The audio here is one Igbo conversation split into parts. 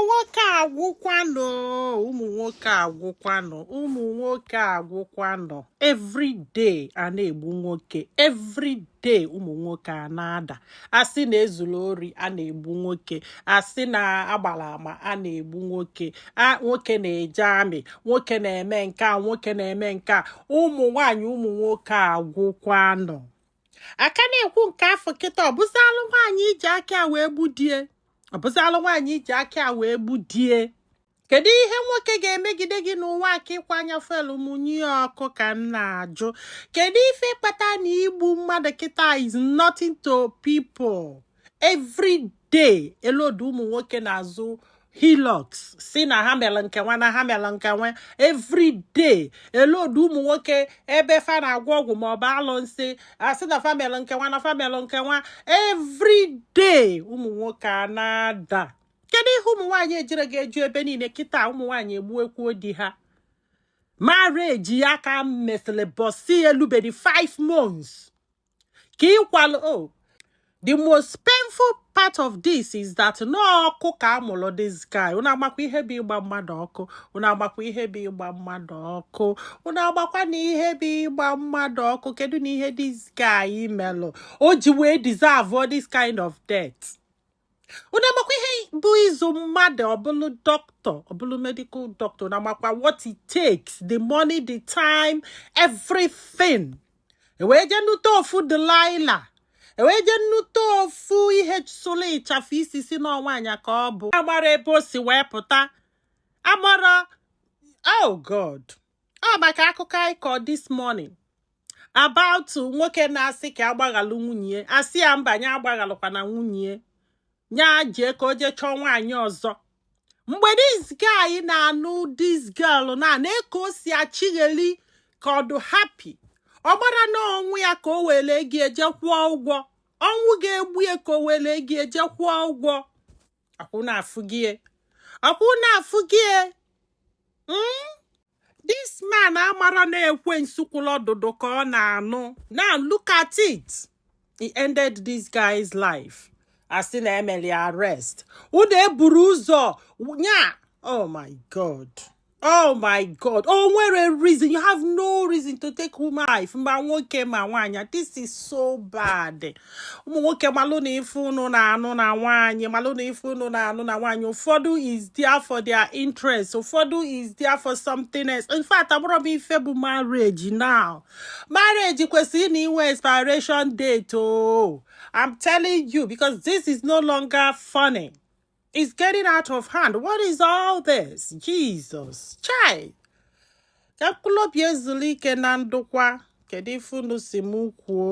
nwoke agwụkwanụ, ụmụ nwoke agwụkwanụ, ụmụ nwoke agwụkwanụ. Every day a na-egbu nwoke, every day ụmụ nwoke a na-ada. Asị na ezuru ori a na-egbu nwoke, asị na agbara ama a na-egbu nwoke, nwoke na-eje amị, nwoke na-eme nke a, nwoke na-eme nke a. Ụmụ nwaanyị ụmụ nwoke agwụkwanụ. Aka na-ekwu nke afọ kịta, ọ bụzalụ nwaanyị iji aka wee gbudie, ọ bụzalụ nwaanyị iji aka wee gbudie. Kedu ihe nwoke ga-emegide gị n'ụwa aka ịkwanya felu munye ọkụ ka m na-ajụ? Kedu ife kpata na igbu mmadụ kịta is nothing to people? Every day elodu ụmụ nwoke na-azụ Hilux si na ha mere nke nwa na ha mere nke nwa. Every day elodu ụmụ nwoke ebe fa na-agwọ ọgwụ maọbụ alụ nsị asị na fa mere nke nwa na fa mere nke nwa. Every day ụmụ nwoke a na-ada. Kedu ihe ụmụ nwaanyị ejire ga-eju ebe niile kịta ụmụ nwaanyị egbuekwuo di ha? Marriage ya ka mesịrị bọsi elubedi 5 months ka ịkwalụ. The most painful part of this is that no ọkụ ka amụrụ this guy. Unu agbakwa ihe bụ ịgba mmadụ ọkụ. Unu agbakwa ihe bụ ịgba mmadụ ọkụ. Unu agbakwa na ihe bụ ịgba mmadụ ọkụ. Kedu na ihe this guy melụ o ji wee deserve all this kind of death? Unu agbakwa ihe bụ ịzụ mmadụ, ọbụlụ doctor, ọbụlụ medical doctor. Unu agbakwa what it takes, the money, the time, everything. Wee je nute ofu Delilah. Eweje nnute ofu ihe solo ịchafụ isi si n'ọnwaanya ka ọ bụ. Agbara ebe o si wee pụta. Agbara, oh God. Ọ maka akụkọ anyị kọ this morning about nwoke na-asị ka agbaghalụ nwunye. Asị ya mba, nya agbaghalụkwa na nwunye. Nya jee ka o jee chọọ nwaanyị ọzọ. Mgbe this guy na-anụ this girl na-eko o si achigheli ka ọ dị happy. Ọ gbara n'ọnwụ ya ka o were gị eje kwụọ ụgwọ. Ọnwụ ga-egbu ya ka o were gị eje kwụọ ụgwọ. Akwụ na-afụ gị. Akwụ na-afụ gị. This man amara na-ekwe nsukwụlọ ọdụdụ ka ọ na-anụ. Now look at it. He ended this guy's life. Asị na emeli arrest. Unu eburu ụzọ nya. Oh my God. Oh my God. Oh, where a reason? You have no reason to take woman life. This is so bad. Ụfọdụ is there for their interest. Ụfọdụ is there for something else. In fact, I'm going to be marriage now. Marriage kwesịrị inwe expiration date. Oh, I'm telling you, because this is no longer funny. It's getting out of hand. What is all this? Jesus. Chai.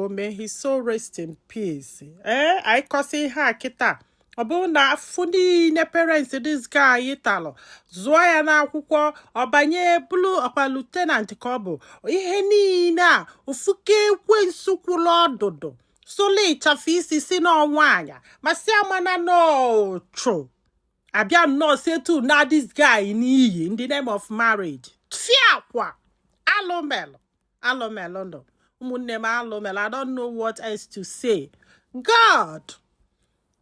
May his soul rest in peace. I can see her kita. Obuna fundi ne parents this guy italo. Zoya na akwụkwọ obanye blue ọkwa lieutenant kobo. Ihe niile ufuke ekwensu kwụlụ ọdụdụ. Sole chafisi si no nwanya. Masi amana no true. Abia no say to na this guy in the name of marriage. Fiakwa. Alomelo. Alomelo no. Umunne ma alomelo. I don't know what else to say. God.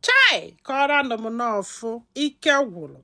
Chai. Kora no mnofu. Ike wulo.